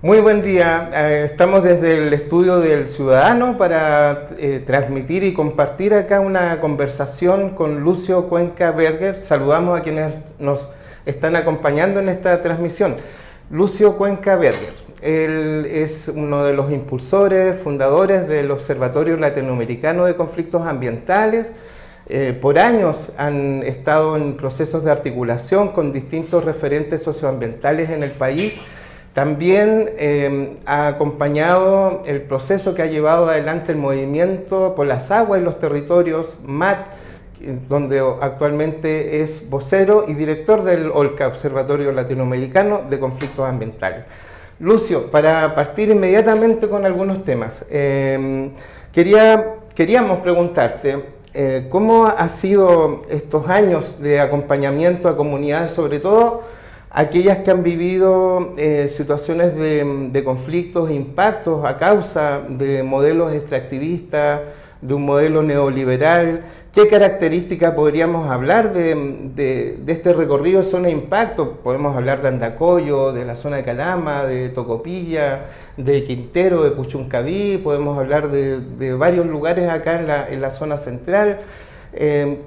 Muy buen día. Estamos desde el estudio del Ciudadano para transmitir y compartir acá una conversación con Lucio Cuenca Berger. Saludamos a quienes nos están acompañando en esta transmisión. Lucio Cuenca Berger, él es uno de los impulsores, fundadores del Observatorio Latinoamericano de Conflictos Ambientales. Por años han estado en procesos de articulación con distintos referentes socioambientales en el país. También ha acompañado el proceso que ha llevado adelante el movimiento por las aguas y los territorios, MAT, donde actualmente es vocero y director del OLCA, Observatorio Latinoamericano de Conflictos Ambientales. Lucio, para partir inmediatamente con algunos temas, queríamos preguntarte ¿cómo ha sido estos años de acompañamiento a comunidades, sobre todo aquellas que han vivido situaciones de conflictos e impactos a causa de modelos extractivistas, de un modelo neoliberal? ¿Qué características podríamos hablar de este recorrido de zona de impacto? Podemos hablar de Andacollo, de la zona de Calama, de Tocopilla, de Quintero, de Puchuncaví, podemos hablar de varios lugares acá en la zona central.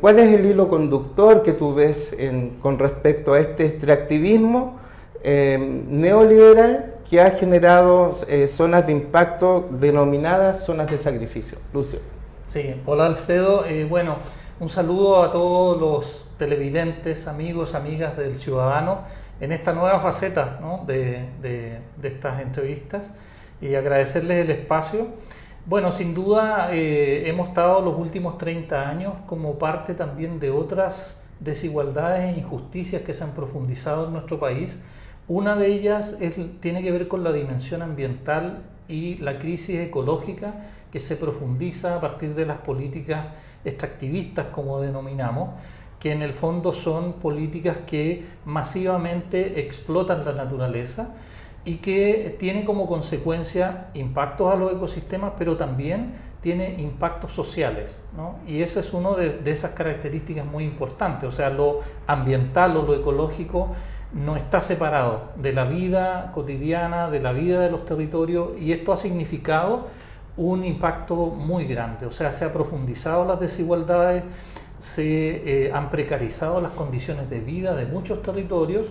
¿Cuál es el hilo conductor que tú ves con respecto a este extractivismo neoliberal que ha generado zonas de impacto denominadas zonas de sacrificio? Lucio. Sí, hola Alfredo. Bueno, un saludo a todos los televidentes, amigos, amigas del Ciudadano en esta nueva faceta, ¿no?, de estas entrevistas, y agradecerles el espacio. Bueno, sin duda hemos estado los últimos 30 años como parte también de otras desigualdades e injusticias que se han profundizado en nuestro país. Una de ellas tiene que ver con la dimensión ambiental y la crisis ecológica que se profundiza a partir de las políticas extractivistas, como denominamos, que en el fondo son políticas que masivamente explotan la naturaleza y que tiene como consecuencia impactos a los ecosistemas, pero también tiene impactos sociales, ¿no? Y ese es uno de esas características muy importantes. O sea, lo ambiental o lo ecológico no está separado de la vida cotidiana, de la vida de los territorios, y esto ha significado un impacto muy grande. O sea, se han profundizado las desigualdades, se han precarizado las condiciones de vida de muchos territorios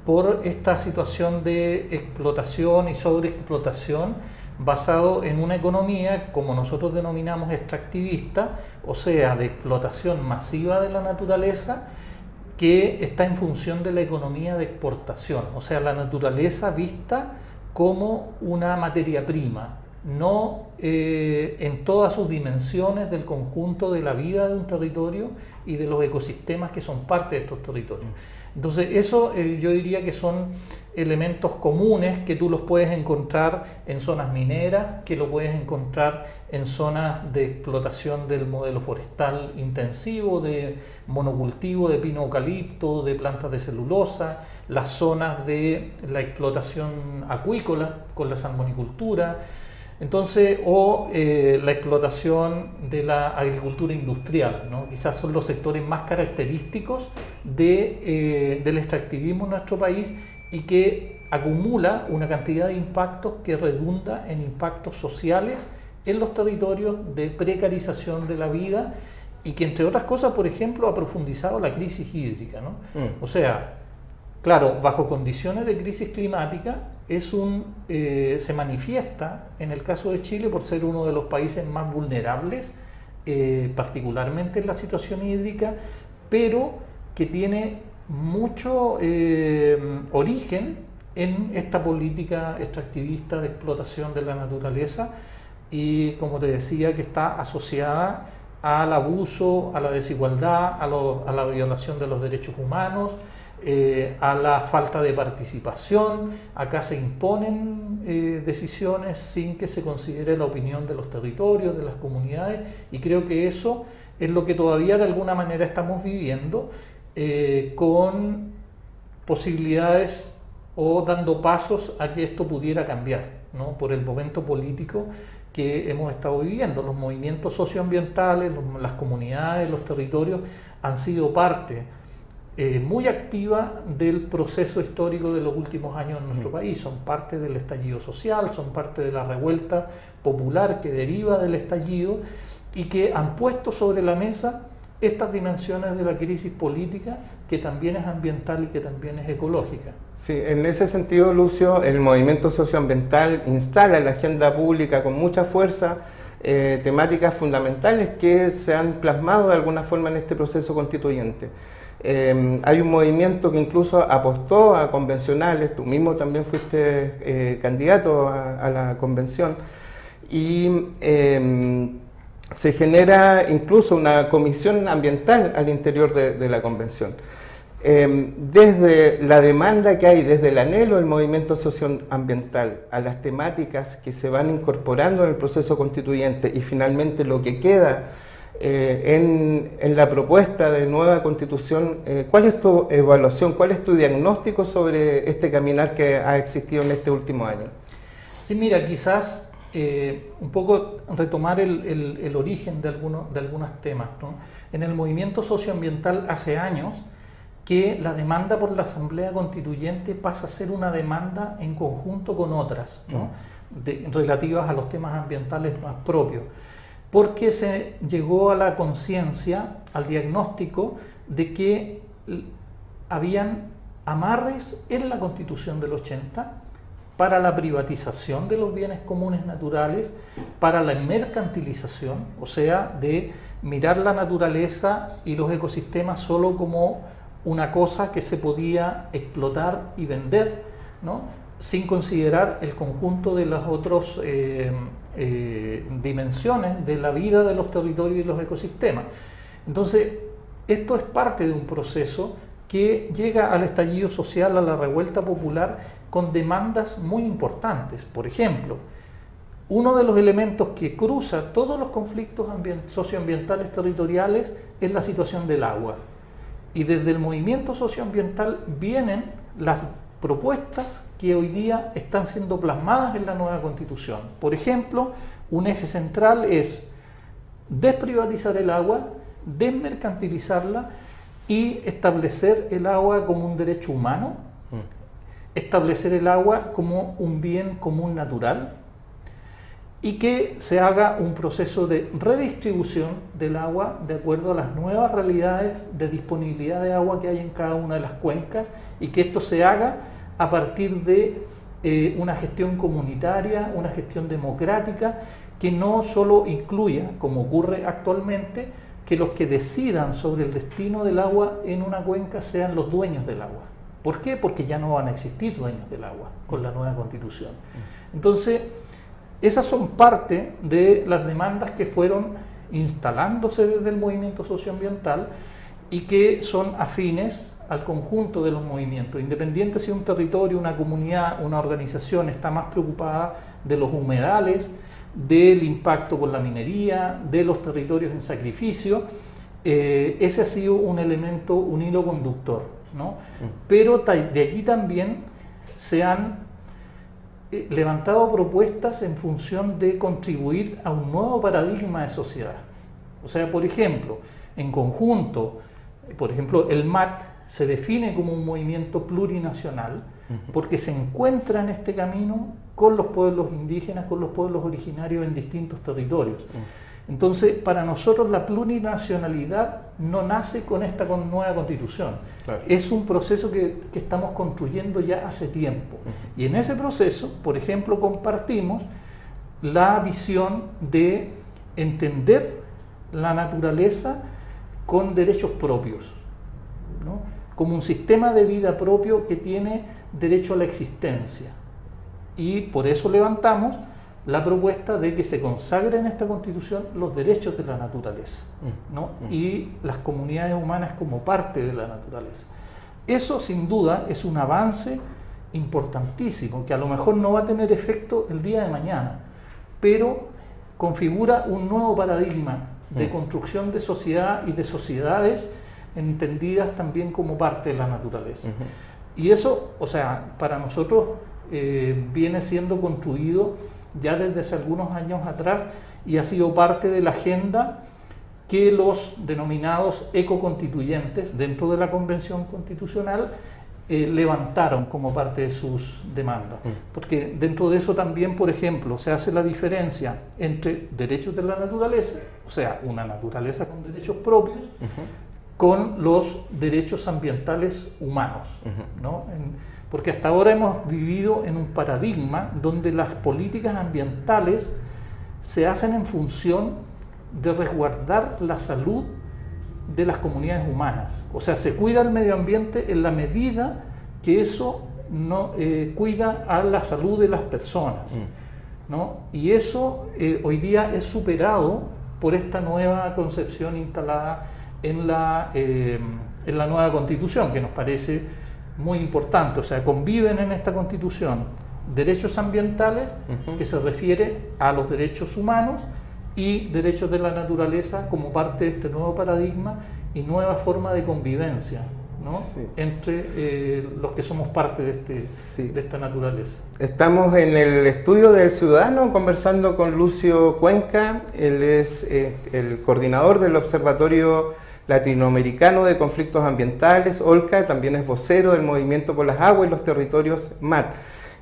por esta situación de explotación y sobreexplotación basado en una economía, como nosotros denominamos, extractivista, o sea, de explotación masiva de la naturaleza, que está en función de la economía de exportación, o sea, la naturaleza vista como una materia prima, no en todas sus dimensiones del conjunto de la vida de un territorio y de los ecosistemas que son parte de estos territorios. Entonces eso yo diría que son elementos comunes que tú los puedes encontrar en zonas mineras, que lo puedes encontrar en zonas de explotación del modelo forestal intensivo, de monocultivo, de pino eucalipto, de plantas de celulosa, las zonas de la explotación acuícola con la salmonicultura. Entonces, la explotación de la agricultura industrial, ¿no? Quizás son los sectores más característicos del extractivismo en nuestro país y que acumula una cantidad de impactos que redunda en impactos sociales en los territorios de precarización de la vida y que, entre otras cosas, por ejemplo, ha profundizado la crisis hídrica, ¿no? O sea, claro, bajo condiciones de crisis climática se manifiesta en el caso de Chile por ser uno de los países más vulnerables, particularmente en la situación hídrica, pero que tiene mucho origen en esta política extractivista de explotación de la naturaleza y, como te decía, que está asociada al abuso, a la desigualdad, a la violación de los derechos humanos, a la falta de participación. Acá se imponen decisiones sin que se considere la opinión de los territorios, de las comunidades, y creo que eso es lo que todavía de alguna manera estamos viviendo, con posibilidades o dando pasos a que esto pudiera cambiar, ¿no?, por el momento político que hemos estado viviendo. Los movimientos socioambientales, las comunidades, los territorios han sido parte muy activa del proceso histórico de los últimos años en nuestro país. Son parte del estallido social, son parte de la revuelta popular que deriva del estallido y que han puesto sobre la mesa estas dimensiones de la crisis política, que también es ambiental y que también es ecológica. Sí, en ese sentido, Lucio, el movimiento socioambiental instala en la agenda pública con mucha fuerza temáticas fundamentales que se han plasmado de alguna forma en este proceso constituyente. Hay un movimiento que incluso apostó a convencionales, tú mismo también fuiste candidato a la convención, y se genera incluso una comisión ambiental al interior de la convención. Desde la demanda que hay, desde el anhelo del movimiento socioambiental a las temáticas que se van incorporando en el proceso constituyente y finalmente lo que queda en la propuesta de nueva constitución, ¿cuál es tu evaluación, cuál es tu diagnóstico sobre este caminar que ha existido en este último año? Sí, mira, quizás un poco retomar el origen de algunos temas, ¿no? En el movimiento socioambiental hace años que la demanda por la Asamblea Constituyente pasa a ser una demanda en conjunto con otras, ¿no? Relativas a los temas ambientales más propios, porque se llegó a la conciencia, al diagnóstico de que habían amarres en la Constitución del 80 para la privatización de los bienes comunes naturales, para la mercantilización, o sea, de mirar la naturaleza y los ecosistemas solo como una cosa que se podía explotar y vender, ¿no? Sin considerar el conjunto de las otras dimensiones de la vida de los territorios y los ecosistemas. Entonces, esto es parte de un proceso que llega al estallido social, a la revuelta popular, con demandas muy importantes. Por ejemplo, uno de los elementos que cruza todos los conflictos socioambientales territoriales es la situación del agua. Y desde el movimiento socioambiental vienen las propuestas que hoy día están siendo plasmadas en la nueva Constitución. Por ejemplo, un eje central es desprivatizar el agua, desmercantilizarla y establecer el agua como un derecho humano, establecer el agua como un bien común natural y que se haga un proceso de redistribución del agua de acuerdo a las nuevas realidades de disponibilidad de agua que hay en cada una de las cuencas y que esto se haga a partir de una gestión comunitaria, una gestión democrática que no solo incluya, como ocurre actualmente, que los que decidan sobre el destino del agua en una cuenca sean los dueños del agua. ¿Por qué? Porque ya no van a existir dueños del agua con la nueva Constitución. Entonces, esas son parte de las demandas que fueron instalándose desde el movimiento socioambiental y que son afines al conjunto de los movimientos. Independiente si un territorio, una comunidad, una organización está más preocupada de los humedales, del impacto con la minería, de los territorios en sacrificio, ese ha sido un elemento, un hilo conductor, ¿no? Pero de allí también se han levantado propuestas en función de contribuir a un nuevo paradigma de sociedad. O sea, por ejemplo, en conjunto, por ejemplo, el MAT se define como un movimiento plurinacional porque se encuentra en este camino con los pueblos indígenas, con los pueblos originarios en distintos territorios. Entonces, para nosotros la plurinacionalidad no nace con esta nueva Constitución. Claro. Es un proceso que estamos construyendo ya hace tiempo. Y en ese proceso, por ejemplo, compartimos la visión de entender la naturaleza con derechos propios, ¿no? Como un sistema de vida propio que tiene derecho a la existencia. Y por eso levantamos la propuesta de que se consagre en esta Constitución los derechos de la naturaleza, ¿no? Y las comunidades humanas como parte de la naturaleza. Eso sin duda es un avance importantísimo, que a lo mejor no va a tener efecto el día de mañana, pero configura un nuevo paradigma de construcción de sociedad y de sociedades entendidas también como parte de la naturaleza. Y eso, o sea, para nosotros viene siendo construido ya desde hace algunos años atrás y ha sido parte de la agenda que los denominados ecoconstituyentes dentro de la Convención Constitucional levantaron como parte de sus demandas. Porque dentro de eso también, por ejemplo, se hace la diferencia entre derechos de la naturaleza, o sea, una naturaleza con derechos propios, con los derechos ambientales humanos, ¿no? Porque hasta ahora hemos vivido en un paradigma donde las políticas ambientales se hacen en función de resguardar la salud de las comunidades humanas. O sea, se cuida el medio ambiente en la medida que eso no cuida a la salud de las personas, ¿no? Y eso hoy día es superado por esta nueva concepción instalada en la nueva Constitución, que nos parece muy importante. O sea, conviven en esta Constitución derechos ambientales, que se refiere a los derechos humanos, y derechos de la naturaleza como parte de este nuevo paradigma y nueva forma de convivencia, ¿no? Sí. Entre los que somos parte de, de esta naturaleza. Estamos en el estudio del Ciudadano conversando con Lucio Cuenca. Él es el coordinador del Observatorio Latinoamericano de Conflictos Ambientales, OLCA, también es vocero del Movimiento por las Aguas y los Territorios, MAT.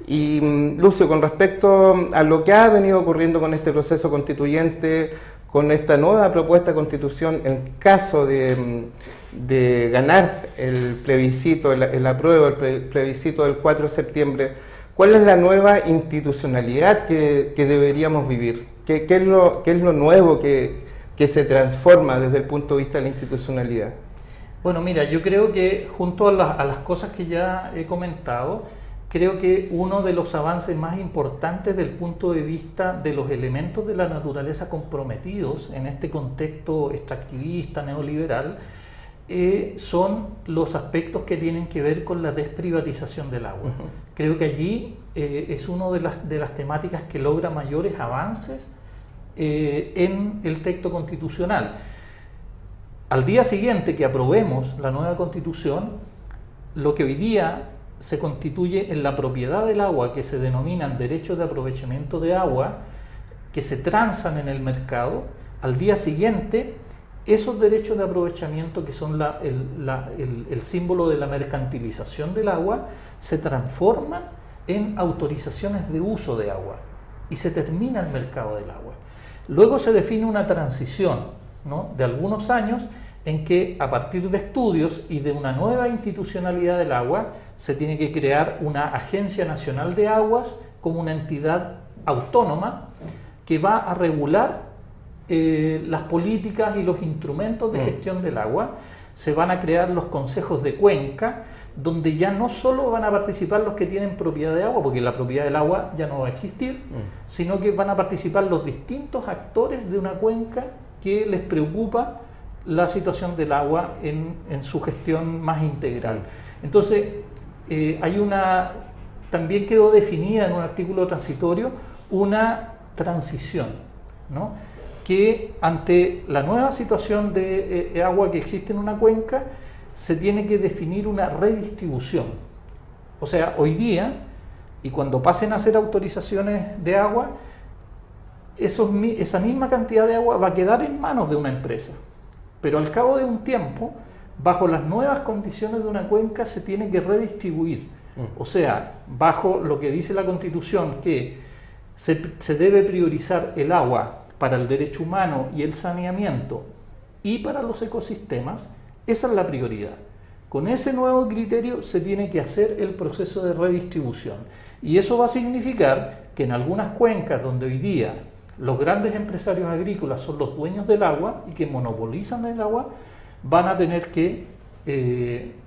Y Lucio, con respecto a lo que ha venido ocurriendo con este proceso constituyente, con esta nueva propuesta de constitución, en caso de ganar el plebiscito, el apruebo, el plebiscito del 4 de septiembre, ¿cuál es la nueva institucionalidad que deberíamos vivir? ¿Qué es lo nuevo que se transforma desde el punto de vista de la institucionalidad? Bueno, mira, yo creo que junto a las cosas que ya he comentado, creo que uno de los avances más importantes desde el punto de vista de los elementos de la naturaleza comprometidos en este contexto extractivista, neoliberal, son los aspectos que tienen que ver con la desprivatización del agua. Creo que allí es una de las temáticas que logra mayores avances en el texto constitucional. Al día siguiente que aprobemos la nueva Constitución, lo que hoy día se constituye en la propiedad del agua, que se denominan derechos de aprovechamiento de agua, que se transan en el mercado, al día siguiente esos derechos de aprovechamiento, que son el símbolo de la mercantilización del agua, se transforman en autorizaciones de uso de agua y se termina el mercado del agua. Luego se define una transición, ¿no?, de algunos años, en que a partir de estudios y de una nueva institucionalidad del agua se tiene que crear una Agencia Nacional de Aguas como una entidad autónoma que va a regular las políticas y los instrumentos de gestión del agua. Se van a crear los consejos de cuenca, donde ya no solo van a participar los que tienen propiedad de agua, porque la propiedad del agua ya no va a existir, sino que van a participar los distintos actores de una cuenca que les preocupa la situación del agua en su gestión más integral. Entonces, también quedó definida en un artículo transitorio una transición, ¿no?, que ante la nueva situación de agua que existe en una cuenca, se tiene que definir una redistribución. O sea, hoy día, y cuando pasen a hacer autorizaciones de agua, esa misma cantidad de agua va a quedar en manos de una empresa. Pero al cabo de un tiempo, bajo las nuevas condiciones de una cuenca, se tiene que redistribuir. O sea, bajo lo que dice la Constitución, que se debe priorizar el agua para el derecho humano y el saneamiento y para los ecosistemas, esa es la prioridad. Con ese nuevo criterio se tiene que hacer el proceso de redistribución. Y eso va a significar que en algunas cuencas donde hoy día los grandes empresarios agrícolas son los dueños del agua y que monopolizan el agua, van a tener que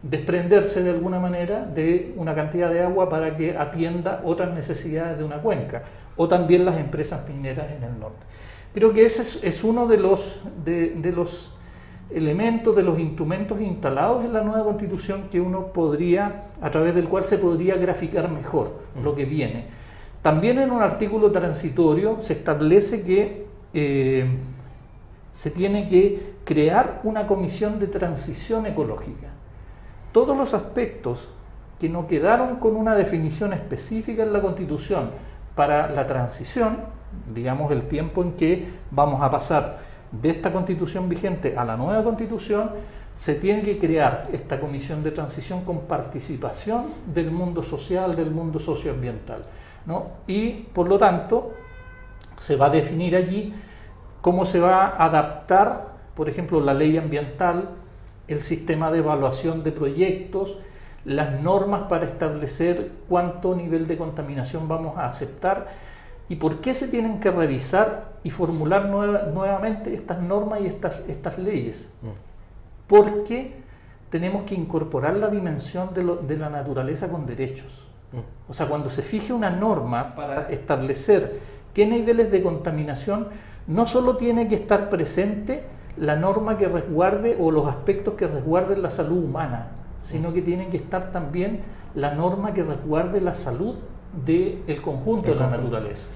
desprenderse de alguna manera de una cantidad de agua para que atienda otras necesidades de una cuenca, o también las empresas mineras en el norte. Creo que ese es uno de los elementos, de los instrumentos instalados en la nueva Constitución que uno podría, a través del cual se podría graficar mejor lo que viene. También en un artículo transitorio se establece que se tiene que crear una comisión de transición ecológica. Todos los aspectos que no quedaron con una definición específica en la Constitución para la transición, digamos el tiempo en que vamos a pasar de esta constitución vigente a la nueva constitución, se tiene que crear esta comisión de transición con participación del mundo social, del mundo socioambiental, ¿no? Y por lo tanto se va a definir allí cómo se va a adaptar, por ejemplo, la ley ambiental, el sistema de evaluación de proyectos, las normas para establecer cuánto nivel de contaminación vamos a aceptar y por qué se tienen que revisar y formular nuevamente estas normas y estas leyes. Porque tenemos que incorporar la dimensión de la naturaleza con derechos. O sea, cuando se fije una norma para establecer qué niveles de contaminación, no solo tiene que estar presente la norma que resguarde o los aspectos que resguarden la salud humana, sino que tiene que estar también la norma que resguarde la salud del conjunto de la naturaleza.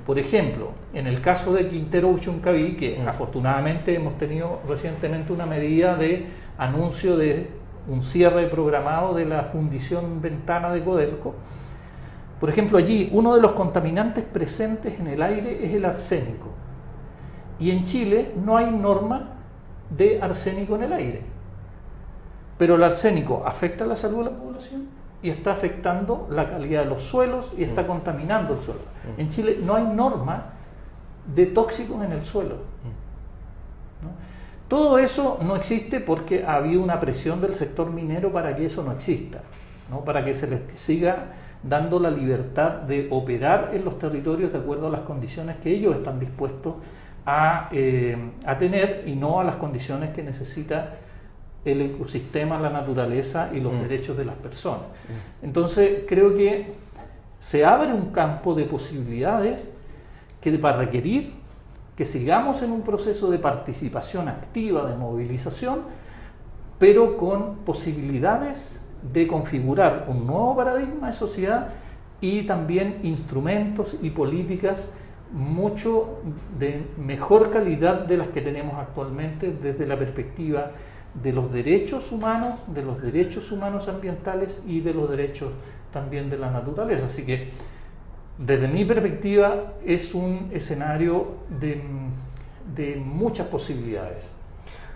Por ejemplo, en el caso de Quintero Uchuncaví, que afortunadamente hemos tenido recientemente una medida de anuncio de un cierre programado de la fundición Ventana de Codelco. Por ejemplo, allí uno de los contaminantes presentes en el aire es el arsénico. Y en Chile no hay norma de arsénico en el aire. Pero el arsénico afecta la salud de la población y está afectando la calidad de los suelos y está contaminando el suelo. En Chile no hay norma de tóxicos en el suelo, ¿no? Todo eso no existe porque ha habido una presión del sector minero para que eso no exista, ¿no? Para que se les siga dando la libertad de operar en los territorios de acuerdo a las condiciones que ellos están dispuestos a tener y no a las condiciones que necesita el ecosistema, la naturaleza y los derechos de las personas. Entonces creo que se abre un campo de posibilidades que va a requerir que sigamos en un proceso de participación activa, de movilización, pero con posibilidades de configurar un nuevo paradigma de sociedad y también instrumentos y políticas mucho de mejor calidad de las que tenemos actualmente desde la perspectiva de los derechos humanos ambientales y de los derechos también de la naturaleza. Así que desde mi perspectiva es un escenario de muchas posibilidades.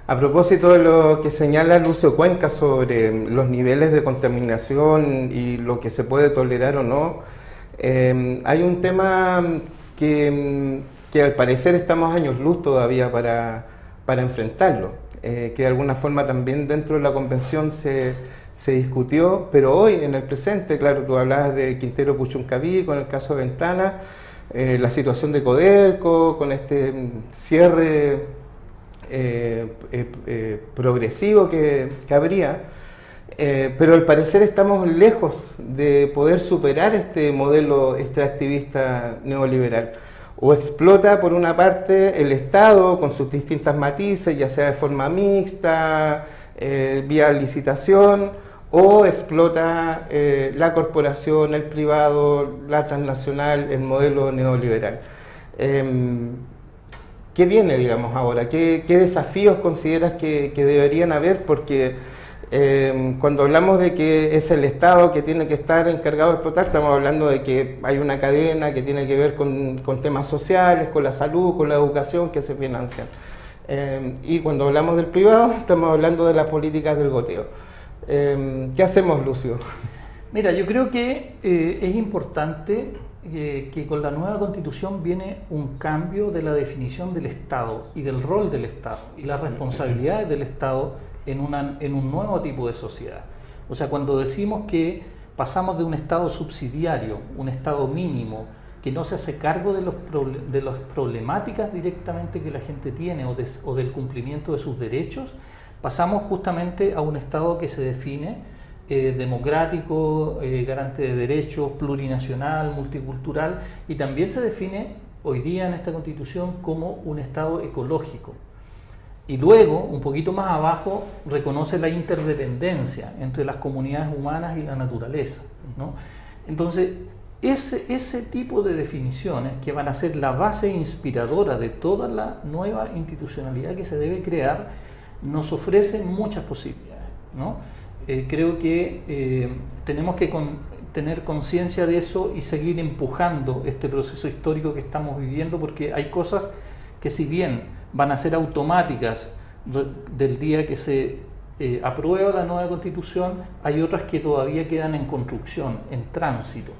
A propósito de lo que señala Lucio Cuenca sobre los niveles de contaminación y lo que se puede tolerar o no, hay un tema que al parecer estamos años luz todavía para enfrentarlo. Que de alguna forma también dentro de la convención se discutió, pero hoy en el presente, claro, tú hablabas de Quintero Puchuncaví con el caso de Ventana, la situación de Codelco, con este cierre progresivo que habría, pero al parecer estamos lejos de poder superar este modelo extractivista neoliberal. O explota por una parte el Estado con sus distintas matices, ya sea de forma mixta, vía licitación, o explota la corporación, el privado, la transnacional, el modelo neoliberal. ¿Qué viene, digamos, ahora? ¿Qué desafíos consideras que deberían haber? Porque cuando hablamos de que es el Estado que tiene que estar encargado de explotar, estamos hablando de que hay una cadena que tiene que ver con temas sociales, con la salud, con la educación que se financian. Y cuando hablamos del privado, estamos hablando de las políticas del goteo. ¿Qué hacemos, Lucio? Mira, yo creo que es importante que con la nueva Constitución viene un cambio de la definición del Estado y del rol del Estado y las responsabilidades del Estado en un nuevo tipo de sociedad. O sea, cuando decimos que pasamos de un Estado subsidiario, un Estado mínimo, que no se hace cargo de las problemáticas directamente que la gente tiene o del cumplimiento de sus derechos, pasamos justamente a un Estado que se define democrático, garante de derechos, plurinacional, multicultural, y también se define hoy día en esta Constitución como un Estado ecológico. Y luego, un poquito más abajo, reconoce la interdependencia entre las comunidades humanas y la naturaleza, ¿no? Entonces, ese tipo de definiciones que van a ser la base inspiradora de toda la nueva institucionalidad que se debe crear, nos ofrecen muchas posibilidades, ¿no? Creo que tenemos que tener conciencia de eso y seguir empujando este proceso histórico que estamos viviendo, porque hay cosas que, si bien van a ser automáticas del día que se aprueba la nueva Constitución, hay otras que todavía quedan en construcción, en tránsito.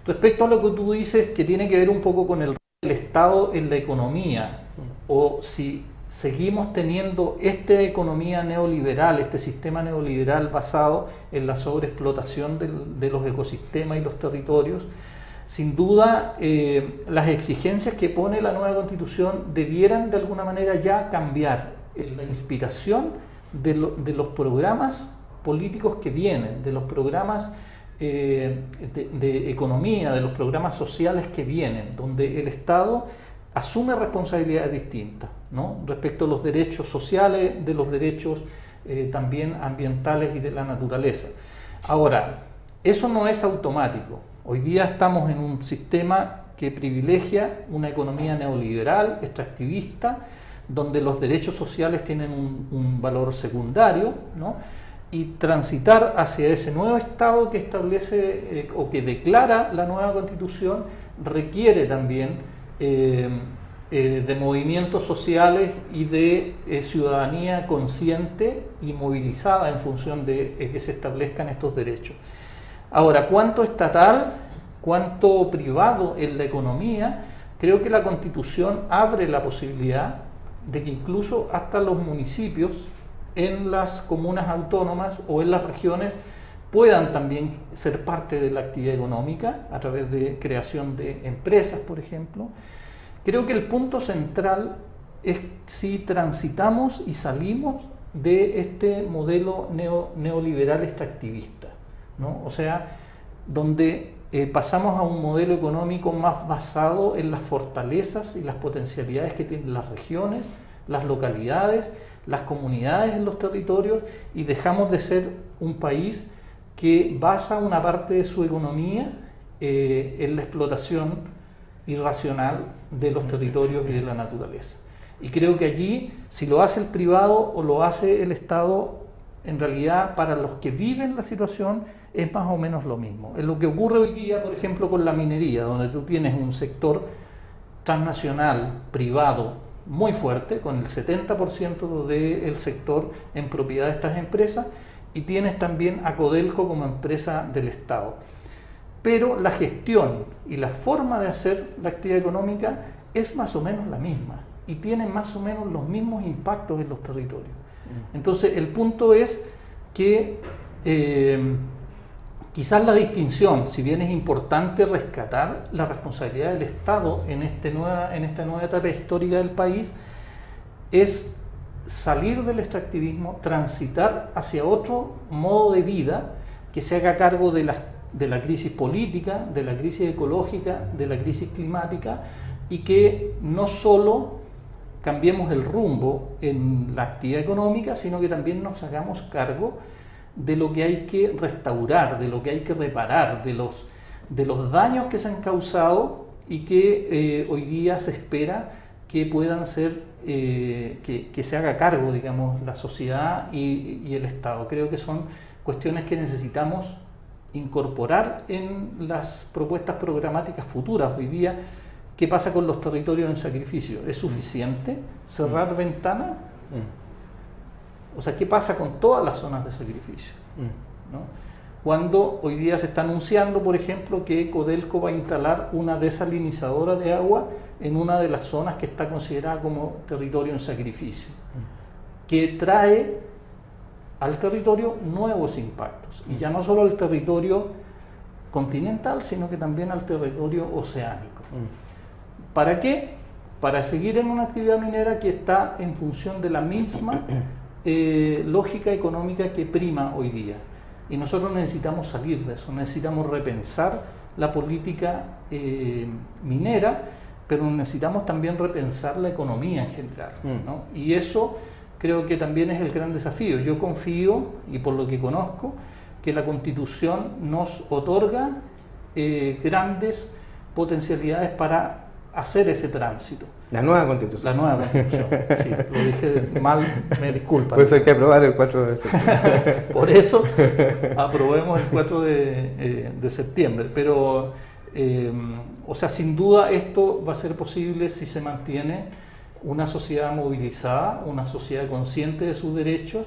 Respecto a lo que tú dices, que tiene que ver un poco con el Estado en la economía, o si seguimos teniendo esta economía neoliberal, este sistema neoliberal basado en la sobreexplotación de los ecosistemas y los territorios, sin duda las exigencias que pone la nueva Constitución debieran de alguna manera ya cambiar la inspiración de los programas políticos que vienen, de los programas de economía, de los programas sociales que vienen, donde el Estado asume responsabilidades distintas, ¿no? Respecto a los derechos sociales, de los derechos también ambientales y de la naturaleza. Ahora, eso no es automático. Hoy día estamos en un sistema que privilegia una economía neoliberal, extractivista, donde los derechos sociales tienen un valor secundario, ¿no? Y transitar hacia ese nuevo Estado que establece o que declara la nueva Constitución requiere también de movimientos sociales y de ciudadanía consciente y movilizada en función de que se establezcan estos derechos. Ahora, ¿cuánto estatal, cuánto privado en la economía? Creo que la Constitución abre la posibilidad de que incluso hasta los municipios en las comunas autónomas o en las regiones puedan también ser parte de la actividad económica a través de creación de empresas, por ejemplo. Creo que el punto central es si transitamos y salimos de este modelo neoliberal extractivista, ¿no? O sea, donde pasamos a un modelo económico más basado en las fortalezas y las potencialidades que tienen las regiones, las localidades, las comunidades en los territorios, y dejamos de ser un país que basa una parte de su economía en la explotación irracional de los territorios y de la naturaleza. Y creo que allí, si lo hace el privado o lo hace el Estado, en realidad para los que viven la situación es más o menos lo mismo. Es lo que ocurre hoy día, por ejemplo, con la minería, donde tú tienes un sector transnacional, privado, muy fuerte, con el 70% del sector en propiedad de estas empresas, y tienes también a Codelco como empresa del Estado. Pero la gestión y la forma de hacer la actividad económica es más o menos la misma y tiene más o menos los mismos impactos en los territorios. Entonces el punto es que quizás la distinción, si bien es importante rescatar la responsabilidad del Estado en esta nueva etapa histórica del país, es salir del extractivismo, transitar hacia otro modo de vida que se haga cargo de la crisis política, de la crisis ecológica, de la crisis climática, y que no solo cambiemos el rumbo en la actividad económica, sino que también nos hagamos cargo de lo que hay que restaurar, de lo que hay que reparar, de los daños que se han causado y que hoy día se espera que puedan ser, que se haga cargo, digamos, la sociedad y el Estado. Creo que son cuestiones que necesitamos incorporar en las propuestas programáticas futuras. Hoy día, ¿qué pasa con los territorios en sacrificio? ¿Es suficiente cerrar ventanas? O sea, ¿qué pasa con todas las zonas de sacrificio? ¿No? Cuando hoy día se está anunciando, por ejemplo, que Codelco va a instalar una desalinizadora de agua en una de las zonas que está considerada como territorio en sacrificio, que trae al territorio nuevos impactos, y ya no solo al territorio continental, sino que también al territorio oceánico. ¿Para qué? Para seguir en una actividad minera que está en función de la misma lógica económica que prima hoy día. Y nosotros necesitamos salir de eso, necesitamos repensar la política minera, pero necesitamos también repensar la economía en general, ¿no? Y eso creo que también es el gran desafío. Yo confío, y por lo que conozco, que la Constitución nos otorga grandes potencialidades para hacer ese tránsito. La nueva Constitución. La nueva Constitución, sí, lo dije mal, me disculpan. Por eso hay que aprobar el 4 de septiembre. Por eso aprobemos el 4 de septiembre, pero, o sea, sin duda esto va a ser posible si se mantiene una sociedad movilizada, una sociedad consciente de sus derechos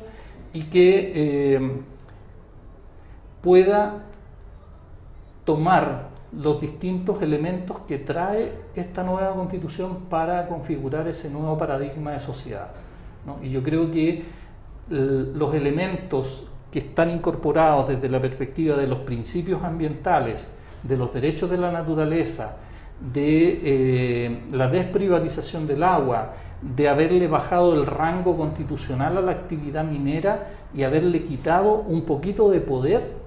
y que pueda tomar los distintos elementos que trae esta nueva constitución para configurar ese nuevo paradigma de sociedad, ¿no? Y yo creo que los elementos que están incorporados desde la perspectiva de los principios ambientales, de los derechos de la naturaleza, de la desprivatización del agua, de haberle bajado el rango constitucional a la actividad minera y haberle quitado un poquito de poder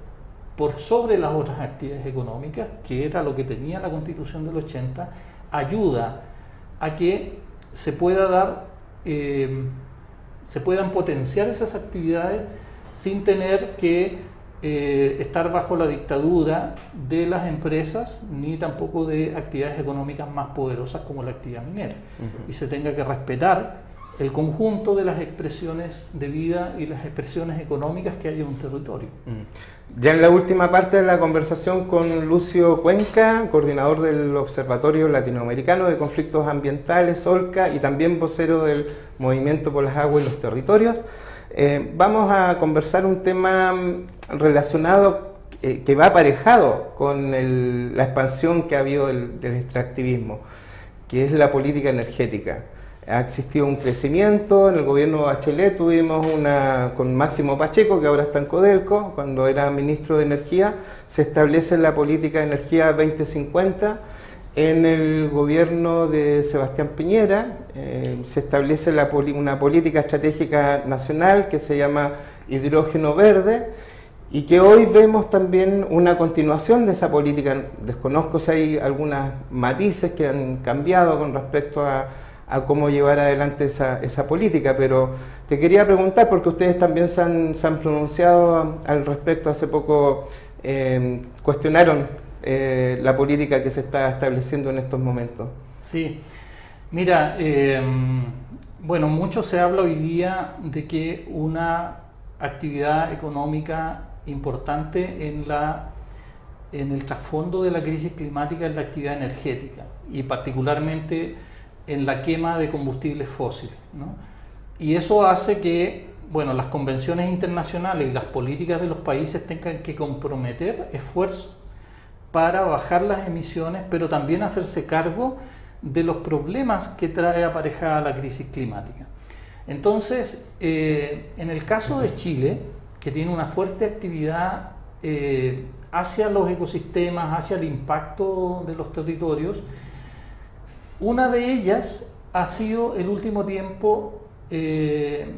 por sobre las otras actividades económicas, que era lo que tenía la Constitución del 80, ayuda a que se pueda dar, se puedan potenciar esas actividades sin tener que estar bajo la dictadura de las empresas ni tampoco de actividades económicas más poderosas como la actividad minera. Y se tenga que respetar el conjunto de las expresiones de vida y las expresiones económicas que hay en un territorio. Ya en la última parte de la conversación con Lucio Cuenca, coordinador del Observatorio Latinoamericano de Conflictos Ambientales, OLCA, y también vocero del Movimiento por las Aguas y los Territorios, vamos a conversar un tema relacionado que va aparejado con la expansión que ha habido del extractivismo, que es la política energética. Ha existido un crecimiento, en el gobierno de Bachelet tuvimos con Máximo Pacheco, que ahora está en Codelco, cuando era ministro de Energía, se establece la política de energía 2050. En el gobierno de Sebastián Piñera se establece una política estratégica nacional que se llama hidrógeno verde y que hoy vemos también una continuación de esa política. Desconozco si hay algunos matices que han cambiado con respecto a cómo llevar adelante esa política, pero te quería preguntar, porque ustedes también se han pronunciado al respecto, hace poco cuestionaron la política que se está estableciendo en estos momentos. Sí, mira, bueno, mucho se habla hoy día de que una actividad económica importante en el trasfondo de la crisis climática es la actividad energética y particularmente en la quema de combustibles fósiles, ¿no? Y eso hace que, bueno, las convenciones internacionales y las políticas de los países tengan que comprometer esfuerzos para bajar las emisiones, pero también hacerse cargo de los problemas que trae aparejada la crisis climática. Entonces, en el caso de Chile, que tiene una fuerte actividad hacia los ecosistemas, hacia el impacto de los territorios, una de ellas ha sido el último tiempo el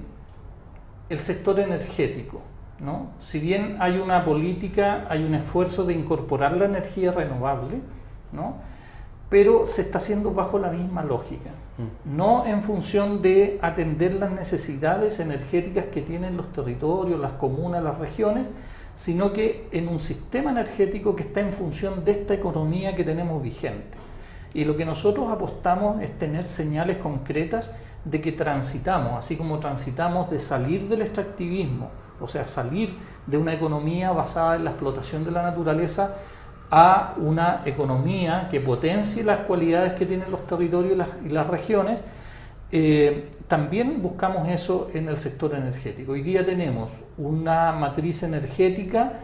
sector energético, ¿no? Si bien hay una política, hay un esfuerzo de incorporar la energía renovable, ¿no? Pero se está haciendo bajo la misma lógica, no en función de atender las necesidades energéticas que tienen los territorios, las comunas, las regiones, sino que en un sistema energético que está en función de esta economía que tenemos vigente. Y lo que nosotros apostamos es tener señales concretas de que transitamos, así como transitamos de salir del extractivismo, o sea, salir de una economía basada en la explotación de la naturaleza a una economía que potencie las cualidades que tienen los territorios y las regiones. También buscamos eso en el sector energético. Hoy día tenemos una matriz energética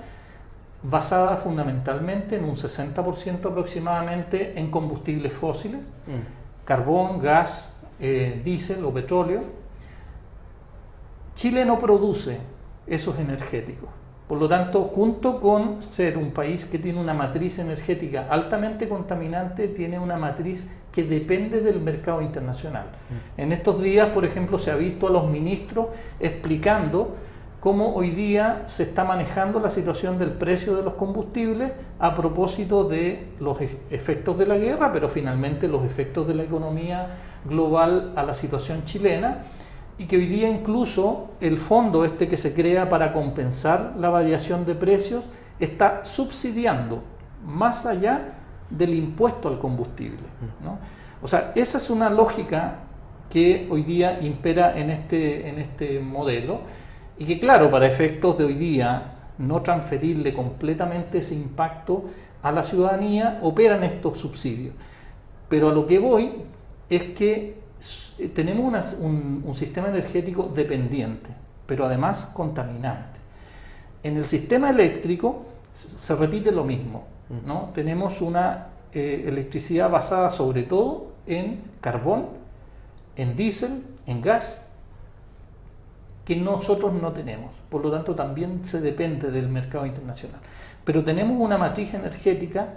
basada fundamentalmente en un 60% aproximadamente en combustibles fósiles, carbón, gas, diésel o petróleo. Chile no produce esos energéticos. Por lo tanto, junto con ser un país que tiene una matriz energética altamente contaminante, tiene una matriz que depende del mercado internacional. En estos días, por ejemplo, se ha visto a los ministros explicando cómo hoy día se está manejando la situación del precio de los combustibles a propósito de los efectos de la guerra, pero finalmente los efectos de la economía global a la situación chilena, y que hoy día incluso el fondo que se crea para compensar la variación de precios está subsidiando más allá del impuesto al combustible, ¿no? O sea, esa es una lógica que hoy día impera en este modelo, y que claro, para efectos de hoy día no transferirle completamente ese impacto a la ciudadanía, operan estos subsidios. Pero a lo que voy es que tenemos un sistema energético dependiente, pero además contaminante. En el sistema eléctrico se repite lo mismo, ¿no? Tenemos una electricidad basada sobre todo en carbón, en diésel, en gas, que nosotros no tenemos. Por lo tanto, también se depende del mercado internacional. Pero tenemos una matriz energética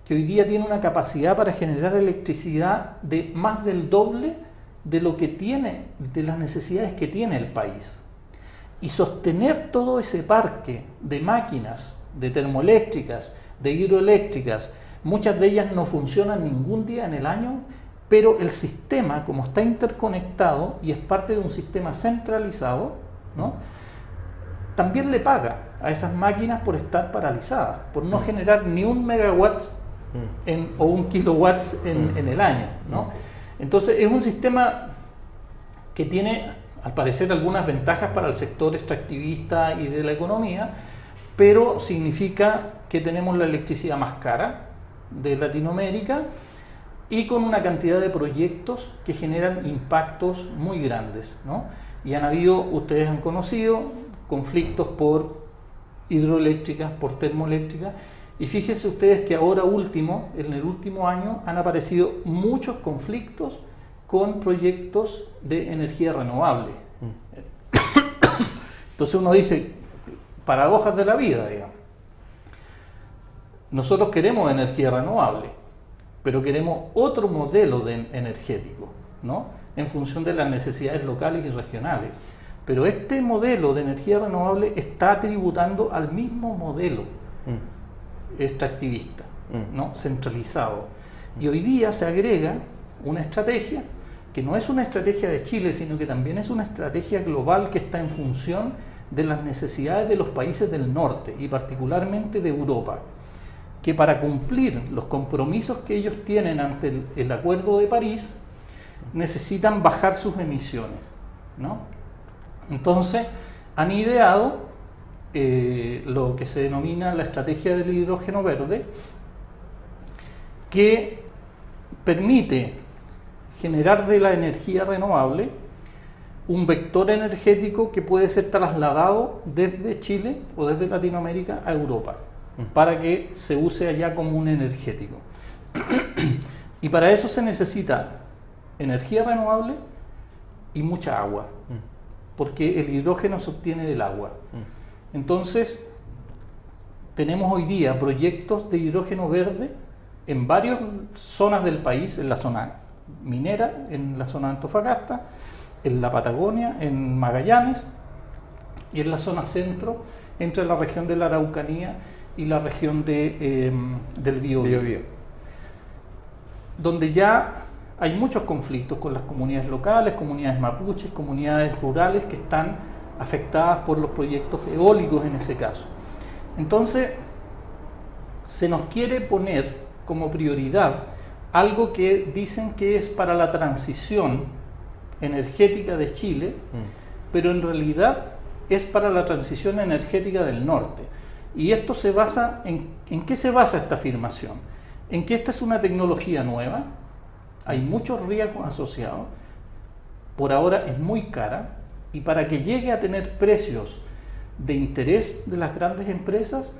que hoy día tiene una capacidad para generar electricidad de más del doble de lo que tiene, de las necesidades que tiene el país. Y sostener todo ese parque de máquinas, de termoeléctricas, de hidroeléctricas, muchas de ellas no funcionan ningún día en el año, pero el sistema, como está interconectado y es parte de un sistema centralizado, ¿no?, también le paga a esas máquinas por estar paralizadas, por no generar ni un megawatt o un kilowatt en el año, ¿no? Entonces es un sistema que tiene, al parecer, algunas ventajas para el sector extractivista y de la economía, pero significa que tenemos la electricidad más cara de Latinoamérica y con una cantidad de proyectos que generan impactos muy grandes, ¿no? Y han habido, ustedes han conocido, conflictos por hidroeléctricas, por termoeléctricas, y fíjense ustedes que ahora último, en el último año, han aparecido muchos conflictos con proyectos de energía renovable. Entonces uno dice, paradojas de la vida, digamos. Nosotros queremos energía renovable, pero queremos otro modelo energético, ¿no?, en función de las necesidades locales y regionales. Pero este modelo de energía renovable está tributando al mismo modelo extractivista, ¿no?, centralizado. Y hoy día se agrega una estrategia que no es una estrategia de Chile, sino que también es una estrategia global que está en función de las necesidades de los países del norte y particularmente de Europa, que para cumplir los compromisos que ellos tienen ante el Acuerdo de París necesitan bajar sus emisiones, ¿no? Entonces han ideado lo que se denomina la estrategia del hidrógeno verde, que permite generar de la energía renovable un vector energético que puede ser trasladado desde Chile o desde Latinoamérica a Europa para que se use allá como un energético. Y para eso se necesita energía renovable y mucha agua, porque el hidrógeno se obtiene del agua. Entonces, tenemos hoy día proyectos de hidrógeno verde en varias zonas del país, en la zona minera, en la zona de Antofagasta, en la Patagonia, en Magallanes y en la zona centro, entre la región de la Araucanía y la región del Biobío, donde ya hay muchos conflictos con las comunidades locales, comunidades mapuches, comunidades rurales que están afectadas por los proyectos eólicos en ese caso. Entonces, se nos quiere poner como prioridad algo que dicen que es para la transición energética de Chile, pero en realidad es para la transición energética del norte. Y esto se basa ¿en qué se basa esta afirmación? En que esta es una tecnología nueva, hay muchos riesgos asociados, por ahora es muy cara, y para que llegue a tener precios de interés de las grandes empresas,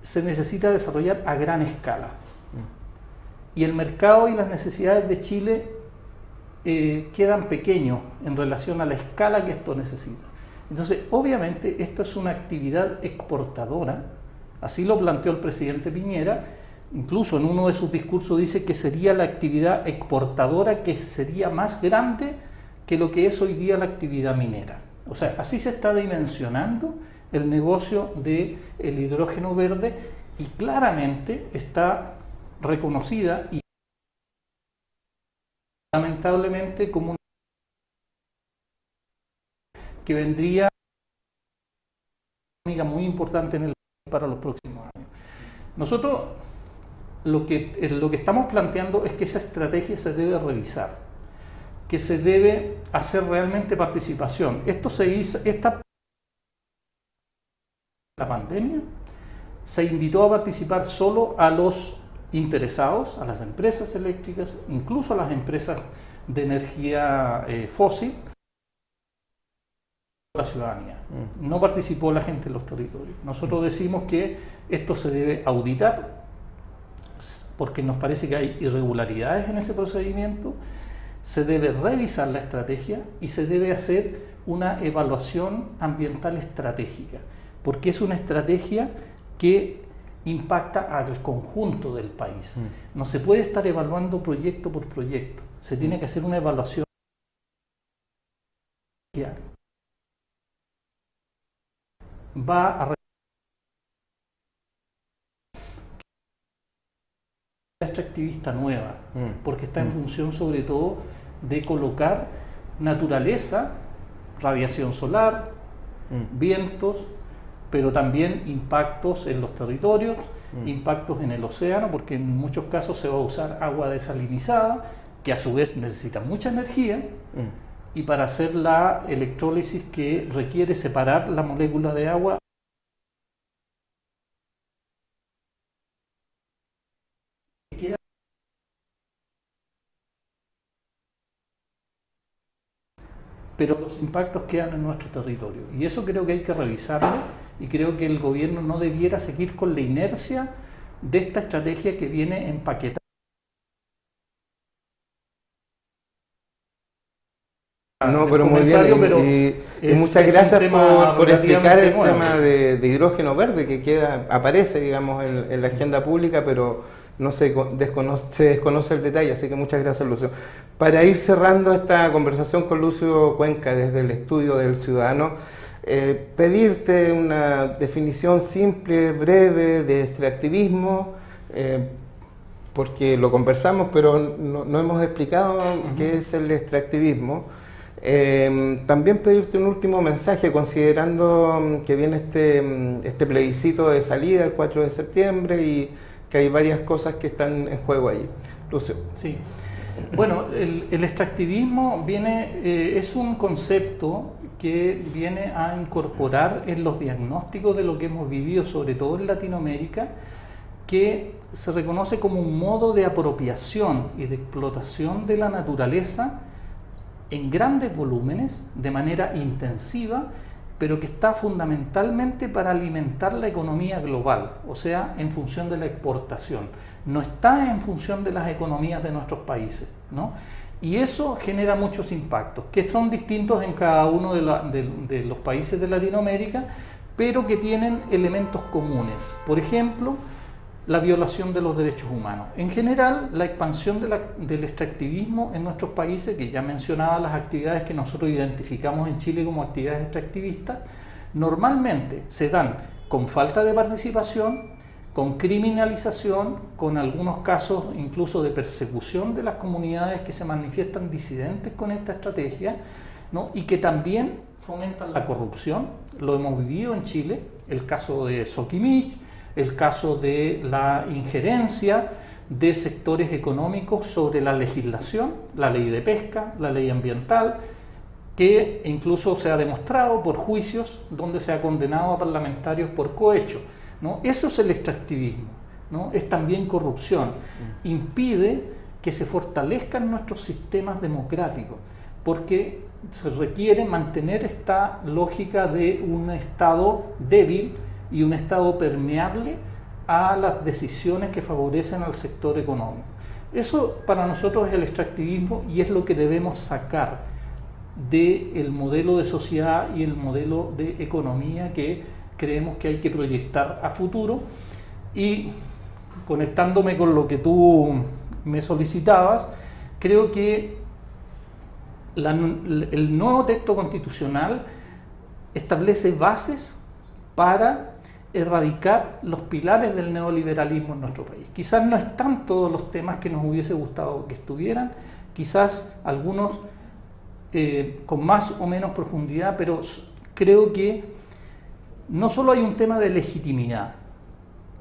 se necesita desarrollar a gran escala. Y el mercado y las necesidades de Chile quedan pequeños en relación a la escala que esto necesita. Entonces, obviamente, esto es una actividad exportadora, así lo planteó el presidente Piñera, incluso en uno de sus discursos dice que sería la actividad exportadora que sería más grande que lo que es hoy día la actividad minera. O sea, así se está dimensionando el negocio del hidrógeno verde y claramente está reconocida y lamentablemente como una que vendría muy importante para los próximos años. Nosotros lo que estamos planteando es que esa estrategia se debe revisar, que se debe hacer realmente participación. Esto se hizo, la pandemia se invitó a participar solo a los interesados, a las empresas eléctricas, incluso a las empresas de energía fósil la ciudadanía. No participó la gente en los territorios. Nosotros decimos que esto se debe auditar porque nos parece que hay irregularidades en ese procedimiento, se debe revisar la estrategia y se debe hacer una evaluación ambiental estratégica, porque es una estrategia que impacta al conjunto del país. No se puede estar evaluando proyecto por proyecto, se tiene que hacer una evaluación. Va a extractivista nueva, porque está en función sobre todo de colocar naturaleza, radiación solar, vientos, pero también impactos en los territorios, impactos en el océano, porque en muchos casos se va a usar agua desalinizada, que a su vez necesita mucha energía, y para hacer la electrólisis que requiere separar la molécula de agua. Pero los impactos quedan en nuestro territorio. Y eso creo que hay que revisarlo, y creo que el gobierno no debiera seguir con la inercia de esta estrategia que viene empaquetada. No, pero muy bien, y muchas gracias por explicar el tema de hidrógeno verde, que aparece, digamos, en la agenda pública, pero no se desconoce el detalle, así que muchas gracias, Lucio. Para ir cerrando esta conversación con Lucio Cuenca desde el estudio del Ciudadano, pedirte una definición simple, breve de extractivismo, porque lo conversamos, pero no hemos explicado qué es el extractivismo. También pedirte un último mensaje, considerando que viene este plebiscito de salida el 4 de septiembre y que hay varias cosas que están en juego ahí. Lucio. Sí. Bueno, el extractivismo es un concepto que viene a incorporar en los diagnósticos de lo que hemos vivido, sobre todo en Latinoamérica, que se reconoce como un modo de apropiación y de explotación de la naturaleza en grandes volúmenes, de manera intensiva, pero que está fundamentalmente para alimentar la economía global, o sea, en función de la exportación. No está en función de las economías de nuestros países, ¿no? Y eso genera muchos impactos, que son distintos en cada uno de los países de Latinoamérica, pero que tienen elementos comunes. Por ejemplo, la violación de los derechos humanos. En general, la expansión del extractivismo en nuestros países, que ya mencionaba las actividades que nosotros identificamos en Chile como actividades extractivistas, normalmente se dan con falta de participación, con criminalización, con algunos casos incluso de persecución de las comunidades que se manifiestan disidentes con esta estrategia, ¿no? Y que también fomentan la corrupción. Lo hemos vivido en Chile, el caso de Soquimich, el caso de la injerencia de sectores económicos sobre la legislación, la ley de pesca, la ley ambiental, que incluso se ha demostrado por juicios donde se ha condenado a parlamentarios por cohecho, ¿no? Eso es el extractivismo, ¿no? Es también corrupción. Impide que se fortalezcan nuestros sistemas democráticos, porque se requiere mantener esta lógica de un Estado débil y un Estado permeable a las decisiones que favorecen al sector económico. Eso para nosotros es el extractivismo y es lo que debemos sacar del modelo de sociedad y el modelo de economía que creemos que hay que proyectar a futuro. Y conectándome con lo que tú me solicitabas, creo que el nuevo texto constitucional establece bases para erradicar los pilares del neoliberalismo en nuestro país. Quizás no están todos los temas que nos hubiese gustado que estuvieran, quizás algunos con más o menos profundidad, pero creo que no solo hay un tema de legitimidad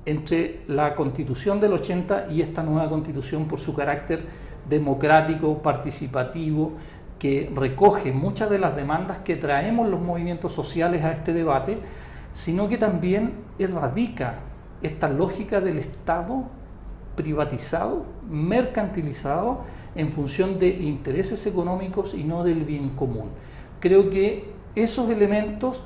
entre la Constitución del 80 y esta nueva Constitución por su carácter democrático, participativo, que recoge muchas de las demandas que traemos los movimientos sociales a este debate, sino que también erradica esta lógica del Estado privatizado, mercantilizado en función de intereses económicos y no del bien común. Creo que esos elementos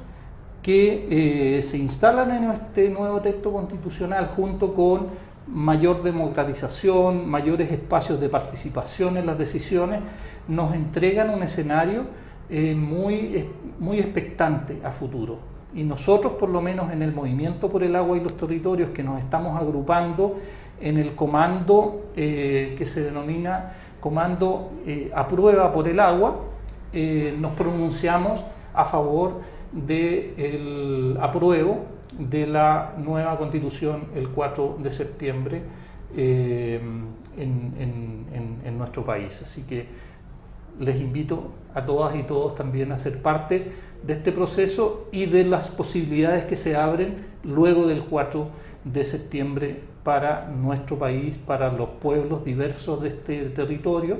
que se instalan en este nuevo texto constitucional, junto con mayor democratización, mayores espacios de participación en las decisiones, nos entregan un escenario muy expectante a futuro. Y nosotros, por lo menos en el Movimiento por el Agua y los Territorios, que nos estamos agrupando en el comando que se denomina Comando Aprueba por el Agua, nos pronunciamos a favor del apruebo de la nueva Constitución el 4 de septiembre en nuestro país. Así que les invito a todas y todos también a ser parte de este proceso y de las posibilidades que se abren luego del 4 de septiembre para nuestro país, para los pueblos diversos de este territorio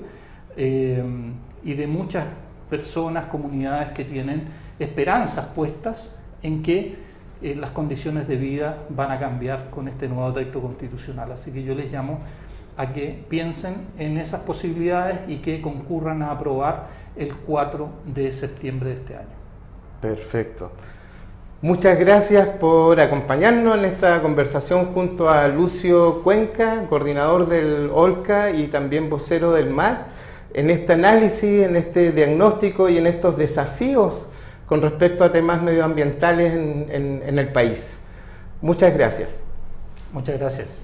y de muchas personas, comunidades que tienen esperanzas puestas en que las condiciones de vida van a cambiar con este nuevo texto constitucional. Así que yo les llamo a que piensen en esas posibilidades y que concurran a aprobar el 4 de septiembre de este año. Perfecto. Muchas gracias por acompañarnos en esta conversación junto a Lucio Cuenca, coordinador del OLCA y también vocero del MAT, en este análisis, en este diagnóstico y en estos desafíos con respecto a temas medioambientales en el país. Muchas gracias. Muchas gracias.